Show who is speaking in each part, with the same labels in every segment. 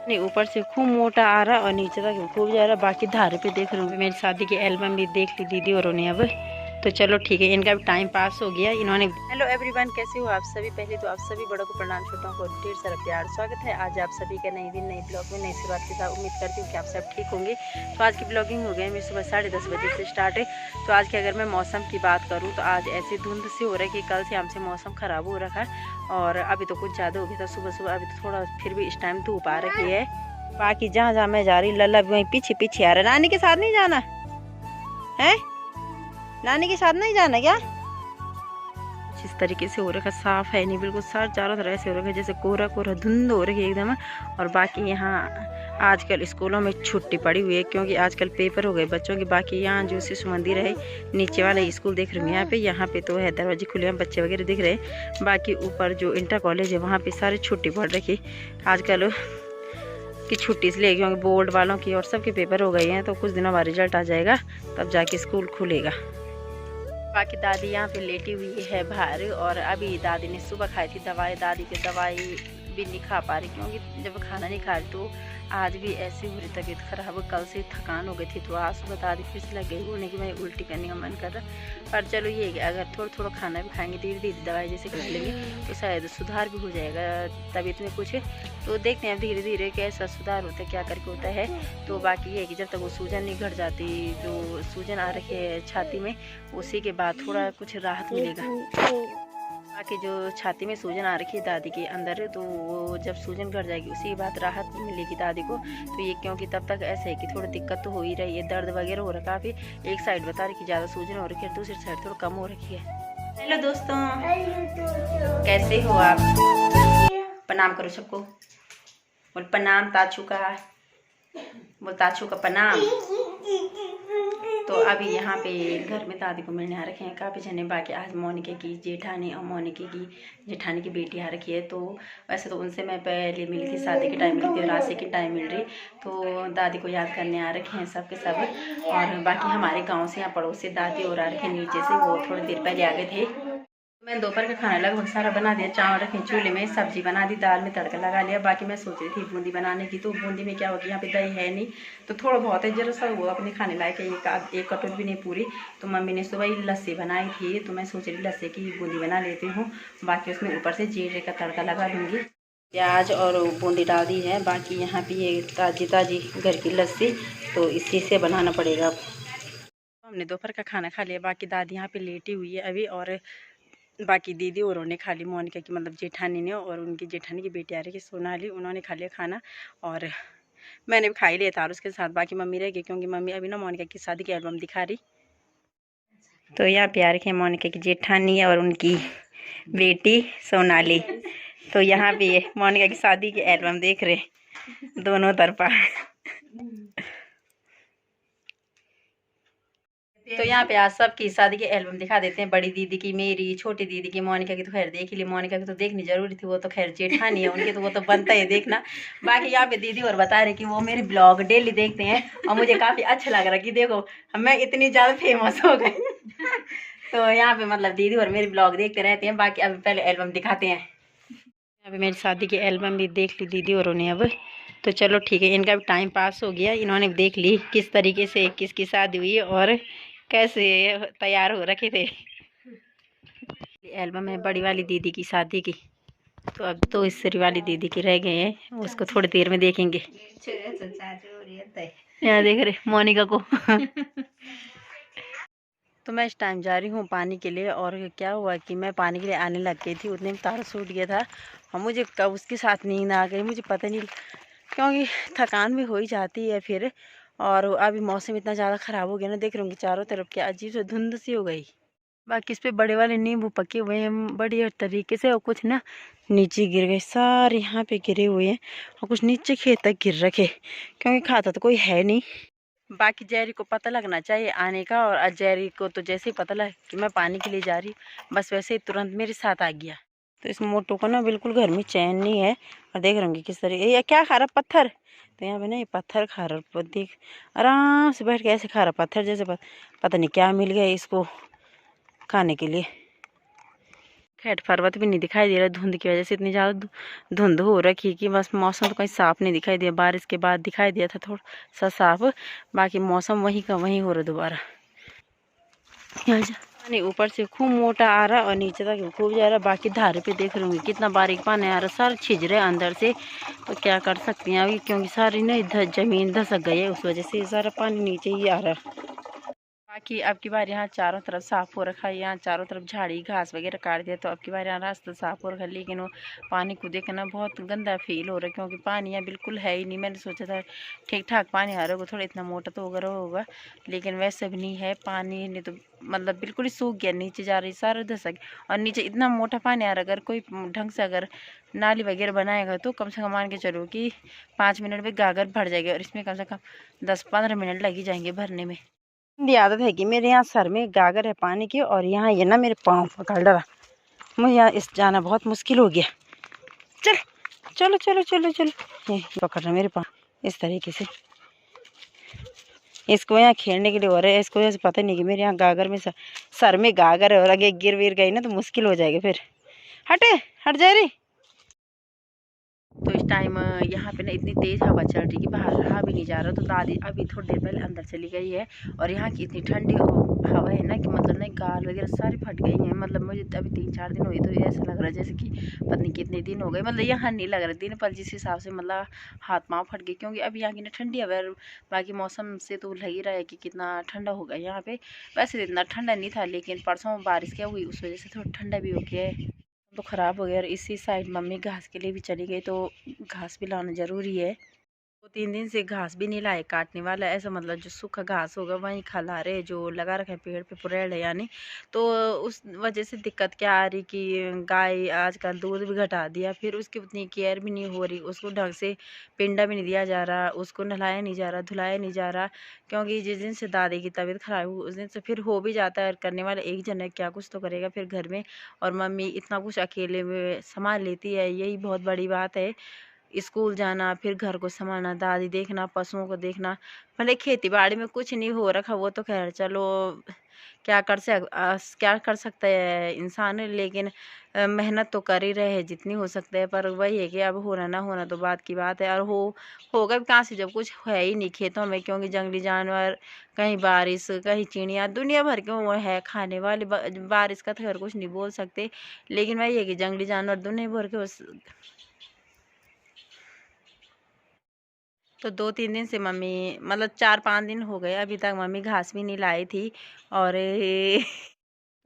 Speaker 1: नहीं, ऊपर से खूब मोटा आ रहा और नीचे तक खूब जा रहा। बाकी धारे पे देख रही हूँ, मेरी शादी की एल्बम भी देख ली दीदी और उन्हें। अब तो चलो ठीक है, इनका भी टाइम पास हो गया। इन्होंने हेलो एवरीवन, कैसे हो आप सभी। पहले तो आप सभी बड़ों को प्रणाम, छोटों को ढेर सारा प्यार। स्वागत है आज आप सभी का नई दिन नई ब्लॉग में नई शुरुआत के साथ। उम्मीद करती हूँ कि आप सब ठीक होंगे। तो आज की ब्लॉगिंग हो गई मेरी सुबह 10:30 बजे से स्टार्ट है। तो आज की अगर मैं मौसम की बात करूँ तो आज ऐसी धुंध सी हो रही है कि कल से हमसे मौसम ख़राब हो रखा है और अभी तो कुछ ज़्यादा हो गया था सुबह सुबह। अभी तो थोड़ा फिर भी इस टाइम धूप आ रखी है। बाकी जहाँ जहाँ मैं जा रही लल्ला भी वहीं पीछे पीछे आ रहा है। नानी के साथ नहीं जाना है, नानी के साथ नहीं जाना क्या। जिस तरीके से हो रखा साफ है नहीं, बिल्कुल सार चारों तरह से हो रखा है जैसे कोहरा कोहरा धुंध हो रखी है एकदम। और बाकी यहाँ आजकल स्कूलों में छुट्टी पड़ी हुई है क्योंकि आजकल पेपर हो गए बच्चों के। बाकी यहाँ जो शिशु मंदिर है नीचे वाले स्कूल देख रही हूँ, यहाँ पे तो है दरवाजे खुले हैं, बच्चे वगैरह दिख रहे हैं। बाकी ऊपर जो इंटर कॉलेज है वहाँ पे सारी छुट्टी पड़ रखी आजकल की छुट्टी इसलिए क्योंकि बोर्ड वालों की और सबके पेपर हो गए हैं। तो कुछ दिनों बाद रिजल्ट आ जाएगा तब जाके स्कूल खुलेगा। बाकी दादी यहाँ पे लेटी हुई है बाहर और अभी दादी ने सुबह खाई थी दवाई। दादी की दवाई भी नहीं खा पा रही क्योंकि जब खाना नहीं खा रही तो आज भी ऐसी हो रही तबीयत खराब। कल से थकान हो गई थी तो आज सुबह दादी फिर से लग गई बोलने की मैं उल्टी करने का मन कर रहा। पर चलो ये है कि अगर थोड़ा थोड़ा खाना भी खाएंगे धीरे धीरे दवाई जैसे खा लेंगे तो शायद सुधार भी हो जाएगा तबीयत में कुछ। तो देखते हैं धीरे धीरे कैसा सुधार होता है क्या करके होता है। तो बाकी ये है कि जब तक वो सूजन नहीं घट जाती, जो सूजन आ रखी है छाती में, उसी के बाद थोड़ा कुछ राहत मिलेगा। बाकी जो छाती में सूजन आ रखी है दादी के अंदर, तो वो जब सूजन घट जाएगी उसी के बाद राहत मिलेगी दादी को। तो ये क्योंकि तब तक ऐसे है कि थोड़ी दिक्कत तो हो ही रही है, दर्द वगैरह हो रहा है काफ़ी। एक साइड बता रही कि ज़्यादा सूजन हो रखी है, दूसरी साइड थोड़ा कम हो रखी है। हेलो दोस्तों, कैसे हो आप। प्रणाम करो सबको, बोल प्रणाम ताछू का, बोल ताछू का प्रणाम। तो अभी यहाँ पे घर में दादी को मिलने आ रखे हैं काफ़ी जने। बाकी आज मोनिका की जेठानी और मोनिका की जेठानी की बेटी आ रखी है। तो वैसे तो उनसे मैं पहले मिली थी, शादी के टाइम मिली थी और आज सेकंड टाइम मिल रही। तो दादी को याद करने आ रखे हैं सब के सब। और बाकी हमारे गांव से यहाँ पड़ोस से दादी और आ रखे नीचे से, वो थोड़ी देर पहले आ गए थे। मैं दोपहर का खाना लगभग सारा बना दिया। चावल रखे चूल्हे में, सब्जी बना दी, दाल में तड़का लगा लिया। बाकी मैं सोच रही थी बूंदी बनाने की, तो बूंदी में क्या होगी यहाँ पे दही है नहीं तो थोड़ा बहुत है जरा सा वो अपने खाने लायक है, एक कटोरी भी नहीं पूरी। तो मम्मी ने सुबह ही लस्सी बनाई थी तो मैं सोच रही लस्सी की बूंदी बना लेती हूँ। बाकी उसमें ऊपर से जीरे का तड़का लगा दूँगी, प्याज और बूंदी डाल दी है। बाकी यहाँ पे ये ताज़ी ताज़ी घर की लस्सी, तो इसी से बनाना पड़ेगा। हमने दोपहर का खाना खा लिया। बाकी दादी यहाँ पे लेटी हुई है अभी और बाकी दीदी और उन्होंने खा ली, मोनिका की मतलब जेठानी ने और उनकी जेठानी की बेटी आ रही है सोनाली, उन्होंने खा लिया खाना और मैंने भी खा ही लिया था उसके साथ। बाकी मम्मी रह गई क्योंकि मम्मी अभी ना मोनिका की शादी की एल्बम दिखा रही। तो यहाँ पे आ रखी है मोनिका की जेठानी और उनकी बेटी सोनाली। तो यहाँ पे मोनिका की शादी की एल्बम देख रहे दोनों तरफा। तो यहाँ पे आज सबकी शादी की एल्बम दिखा देते हैं, बड़ी दीदी की, मेरी, छोटी दीदी की, मोनिका की तो खैर देख ही ली। मोनिका की तो देखनी जरूरी थी, वो तो खैर जेठानी है उनकी, तो वो तो बनता है देखना। बाकी यहाँ पे दीदी और बता रहे कि वो मेरे ब्लॉग डेली देखते हैं और मुझे काफ़ी अच्छा लग रहा है कि देखो मैं इतनी ज़्यादा फेमस हो गई। तो यहाँ पे मतलब दीदी और मेरे ब्लॉग देखते रहते हैं। बाकी अभी पहले एल्बम दिखाते हैं। अभी मेरी शादी की एल्बम भी देख ली दीदी और उन्हें। अब तो चलो ठीक है, इनका भी टाइम पास हो गया। इन्होंने देख ली किस तरीके से किसकी शादी हुई और कैसे तैयार हो रखे थे। एल्बम है बड़ी वाली दीदी की शादी की, तो अब तो इस वाली दीदी की रह गए हैं, उसको थोड़ी देर में देखेंगे। यहाँ देख रहे मोनिका को। तो मैं इस टाइम जा रही हूँ पानी के लिए। और क्या हुआ कि मैं पानी के लिए आने लग गई थी, उतने में तार छूट गया था और मुझे कब उसके साथ नींद आ गई मुझे पता नहीं, क्योंकि थकान भी हो ही जाती है फिर। और अभी मौसम इतना ज़्यादा ख़राब हो गया ना, देख रही हूँ चारों तरफ क्या अजीब से धुंध सी हो गई। बाकी इस पे बड़े वाले नींबू पके हुए हैं बढ़िया तरीके से और कुछ ना नीचे गिर गए, सारे यहाँ पे गिरे हुए हैं और कुछ नीचे खेत तक गिर रखे क्योंकि खाता तो कोई है नहीं। बाकी जैरी को पता लगना चाहिए आने का, और जैरी को तो जैसे ही पता लगा कि मैं पानी के लिए जा रही बस वैसे ही तुरंत मेरे साथ आ गया। तो इस मोटू को ना बिल्कुल घर में चैन नहीं है और देख रहे होंगे किस तरह ये क्या खा रहा पत्थर। तो यहाँ पे ना ये पत्थर खा रहा, देख आराम से बैठ के ऐसे खा रहा पत्थर जैसे। पता नहीं क्या मिल गया इसको खाने के लिए। खैट पर्वत भी नहीं दिखाई दे रहा धुंध की वजह से। इतनी ज़्यादा धुंध हो रखी कि बस मौसम तो कहीं साफ नहीं दिखाई दिया। बारिश के बाद दिखाई दिया था थोड़ा सा साफ, बाकी मौसम वहीं का वहीं हो रहा दोबारा। पानी ऊपर से खूब मोटा आ रहा और नीचे तक खूब जा रहा। बाकी धारे पे देख रही हूँ कितना बारीक पानी आ रहा, सारे छिज रहे अंदर से। तो क्या कर सकती हैं अभी, क्योंकि सारी ना जमीन धसक गई है, उस वजह से सारा पानी नीचे ही आ रहा। बाकी अब की बार यहाँ चारों तरफ साफ हो रखा है, यहाँ चारों तरफ झाड़ी घास वगैरह काट दिया, तो अब की बार यहाँ रास्ता साफ हो रखा है। लेकिन वो पानी को देखना बहुत गंदा फील हो रहा है, क्योंकि पानी यहाँ बिल्कुल है ही नहीं। मैंने सोचा था ठीक ठाक पानी आ रहा होगा, थोड़ा इतना मोटा तो होगा, लेकिन वैसे भी नहीं है पानी। नहीं तो मतलब बिल्कुल ही सूख गया, नीचे जा रही सारा धसक। और नीचे इतना मोटा पानी आ रहा, अगर कोई ढंग से अगर नाली वगैरह बनाएगा तो कम से कम मान के चलो कि 5 मिनट में गागर भर जाएगा, और इसमें कम से कम 10-15 मिनट लग ही जाएंगे भरने में। मेरी आदत है कि मेरे यहाँ सर में गागर है पानी की, और यहाँ ये ना मेरे पाँव पकड़ डरा, मुझे यहाँ इस जाना बहुत मुश्किल हो गया। चल चलो चलो चलो चलो, ये पकड़ रहा मेरे पाँव इस तरीके से। इसको यहाँ खेलने के लिए हो रहा है, इसको ऐसे पता नहीं कि मेरे यहाँ गागर में सर में गागर है, और आगे गिर विर गई ना तो मुश्किल हो जाएगा फिर। हटे हट जा रही। तो इस टाइम यहाँ पे ना इतनी तेज़ हवा चल रही कि बाहर रहा भी नहीं जा रहा। तो दादी अभी थोड़ी देर पहले अंदर चली गई है, और यहाँ की इतनी ठंडी हवा है ना कि मतलब ना गाल वगैरह सारी फट गई हैं। मतलब मुझे अभी 3-4 दिन हुए, तो ऐसा लग रहा है जैसे कि पता नहीं कितने दिन हो गए। मतलब यहाँ नहीं लग रहा दिन पर, जिस हिसाब से मतलब हाथ पाँव फट गए, क्योंकि अभी यहाँ की ना ठंडी हवा। बाकी मौसम से तो लग ही रहा है कि कितना ठंडा होगा यहाँ पे। वैसे तो इतना ठंडा नहीं था, लेकिन परसों बारिश क्या हुई उस वजह से थोड़ा ठंडा भी हो गया है। तो ख़राब हो गया। और इसी साइड मम्मी घास के लिए भी चली गई, तो घास भी लाना ज़रूरी है। 2-3 दिन से घास भी नहीं लाए काटने वाला, ऐसा मतलब जो सूखा घास होगा वहीं खिला रहे, जो लगा रखा है पेड़ पे पुरेड़ है यानी। तो उस वजह से दिक्कत क्या आ रही कि गाय आजकल दूध भी घटा दिया, फिर उसकी उतनी केयर भी नहीं हो रही, उसको ढंग से पिंडा भी नहीं दिया जा रहा, उसको नहलाया नहीं जा रहा, धुलाया नहीं जा रहा। क्योंकि जिस दिन से दादी की तबीयत ख़राब हुई उस दिन से फिर हो भी जाता है, करने वाला एक जन है, क्या कुछ तो करेगा फिर घर में। और मम्मी इतना कुछ अकेले में संभाल लेती है, यही बहुत बड़ी बात है। स्कूल जाना, फिर घर को संभालना, दादी देखना, पशुओं को देखना। भले खेती बाड़ी में कुछ नहीं हो रखा, वो तो खैर चलो क्या कर सकता है इंसान, लेकिन मेहनत तो कर ही रहे हैं जितनी हो सकता है। पर वही है कि अब होना ना होना तो बात की बात है। और होगा भी कहाँ से जब कुछ है ही नहीं खेतों में, क्योंकि जंगली जानवर, कहीं बारिश, कहीं चिड़िया, दुनिया भर के वो है खाने वाले। बारिश का तो खैर कुछ नहीं बोल सकते, लेकिन वही है कि जंगली जानवर दुनिया भर के तो 2-3 दिन से मम्मी, मतलब 4-5 दिन हो गए अभी तक मम्मी घास भी नहीं लाई थी। और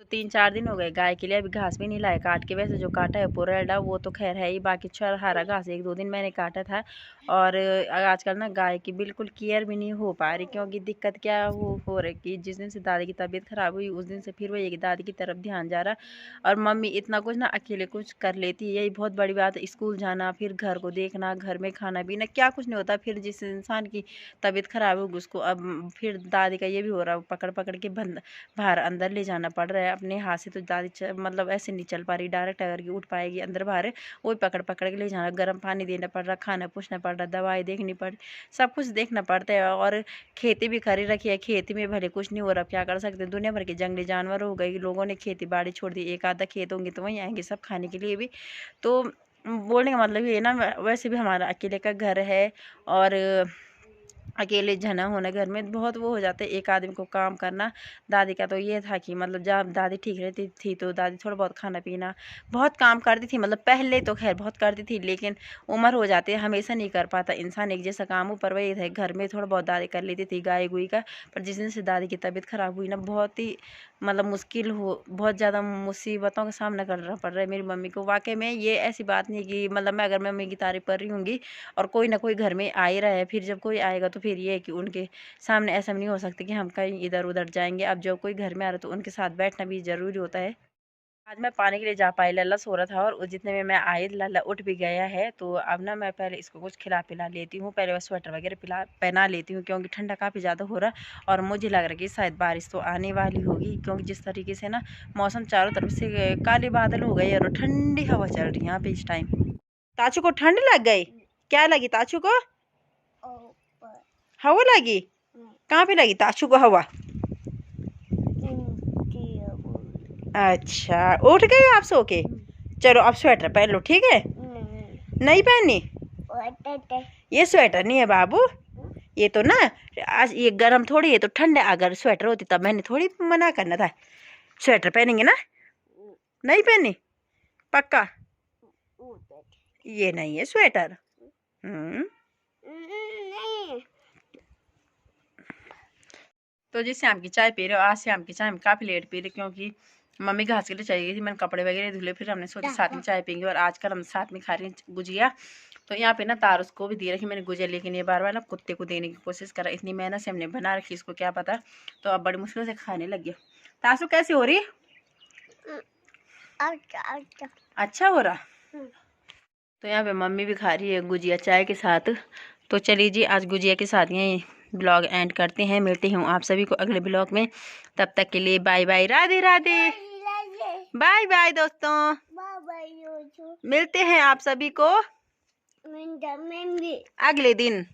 Speaker 1: तो 3-4 दिन हो गए गाय के लिए अभी घास भी नहीं लाए काट के। वैसे जो काटा है पुरेडा वो तो खैर है ही, बाकी हरा घास 1-2 दिन मैंने काटा था। और आजकल ना गाय की बिल्कुल केयर भी नहीं हो पा रही, क्योंकि दिक्कत क्या हो रही कि जिस दिन से दादी की तबीयत ख़राब हुई उस दिन से फिर वही कि दादी की तरफ ध्यान जा रहा। और मम्मी इतना कुछ ना अकेले कुछ कर लेती है, यही बहुत बड़ी बात है। स्कूल जाना, फिर घर को देखना, घर में खाना पीना, क्या कुछ नहीं होता। फिर जिस इंसान की तबीयत ख़राब होगी उसको अब फिर दादी का ये भी हो रहा है, पकड़ पकड़ के बाहर अंदर ले जाना पड़ रहा है। अपने हाथ से तो दादी मतलब ऐसे नहीं चल पा रही डायरेक्ट, अगर की उठ पाएगी अंदर बाहर, वो पकड़ पकड़ के ले जाना, गर्म पानी देना पड़ रहा, खाना पूछना पड़ रहा, दवाई देखनी पड़, सब कुछ देखना पड़ता है। और खेती भी खरी रखी है, खेती में भले कुछ नहीं हो रहा, क्या कर सकते हैं। दुनिया भर के जंगली जानवर हो गए, लोगों ने खेती बाड़ी छोड़ दी, एक आधा खेत होंगे तो वहीं आएंगे सब खाने के लिए भी। तो बोलने का मतलब ये ना, वैसे भी हमारा अकेले का घर है, और अकेले जना होना घर में बहुत वो हो जाता है, एक आदमी को काम करना। दादी का तो ये था कि मतलब जब दादी ठीक रहती थी तो दादी थोड़ा बहुत खाना पीना बहुत काम करती थी। मतलब पहले तो खैर बहुत करती थी, लेकिन उम्र हो जाती है, हमेशा नहीं कर पाता इंसान एक जैसा काम। ऊपर वही था घर में थोड़ा बहुत दादी कर लेती थी गाय गुई का। पर जिस दिन से दादी की तबीयत ख़राब हुई ना, बहुत ही मतलब मुश्किल हो, बहुत ज़्यादा मुसीबतों का सामना करना पड़ रहा है मेरी मम्मी को। वाकई में ये ऐसी बात नहीं कि मतलब मैं अगर मम्मी की तारीफ़ कर रही होंगी और कोई ना कोई घर में आ ही रहा है, फिर जब कोई आएगा तो फिर ये है कि उनके सामने ऐसा नहीं हो सकता कि हम कहीं इधर उधर जाएंगे। अब जब कोई घर में आ रहा है तो उनके साथ बैठना भी ज़रूरी होता है। आज मैं पानी के लिए जा पाई, लल्ला सो रहा था, और जितने में मैं आई लल्ला उठ भी गया है। तो अब ना मैं पहले इसको कुछ खिला पिला लेती हूँ, पहले स्वेटर वगैरह पहना लेती हूँ, क्योंकि ठंडा काफ़ी ज़्यादा हो रहा है। और मुझे लग रहा है कि शायद बारिश तो आने वाली होगी, क्योंकि जिस तरीके से ना मौसम चारों तरफ से काले बादल हो गए और ठंडी हवा चल रही है यहाँ पे इस टाइम। ताचू को ठंड लग गई? क्या लगी ताचू को? हवा लगी? कहाँ पे लगी ताचू को हवा? अच्छा, उठ गए आप सो के? चलो अब स्वेटर पहन लो, ठीक है? नहीं पहननी? ये स्वेटर नहीं है बाबू, ये तो ना आज ये गर्म थोड़ी है तो ठंड है। अगर स्वेटर होती तब मैंने थोड़ी मना करना था। स्वेटर पहनेंगे ना? नहीं पहनी? पक्का? ये नहीं है स्वेटर। तो जी शाम की चाय पी रहे हो। आज शाम की चाय हम काफ़ी लेट पी रहे क्योंकि मम्मी घास के लिए चाहिए थी। मैंने कपड़े वगैरह धुले, फिर हमने सोचा साथ में चाय पीएंगे। और आजकल हम साथ में खा रहे हैं गुजिया। तो यहाँ पे ना तारुस को भी दे रखी मैंने गुजिया, लेकिन ये बार बार ना कुत्ते को देने की कोशिश करा। इतनी मेहनत से हमने बना रखी, इसको क्या पता। तो अब बड़ी मुश्किल से खाने लग गया। तासु कैसी हो रही? अच्छा हो रहा। तो यहाँ पे मम्मी भी खा रही है गुजिया चाय के साथ। तो चलिए जी, आज गुजिया के साथ यही ब्लॉग एंड करते हैं। मिलती हूँ आप सभी को अगले ब्लॉग में। तब तक के लिए bye bye, Radhe Radhe, bye bye दोस्तों। मिलते हैं आप सभी को अगले दिन।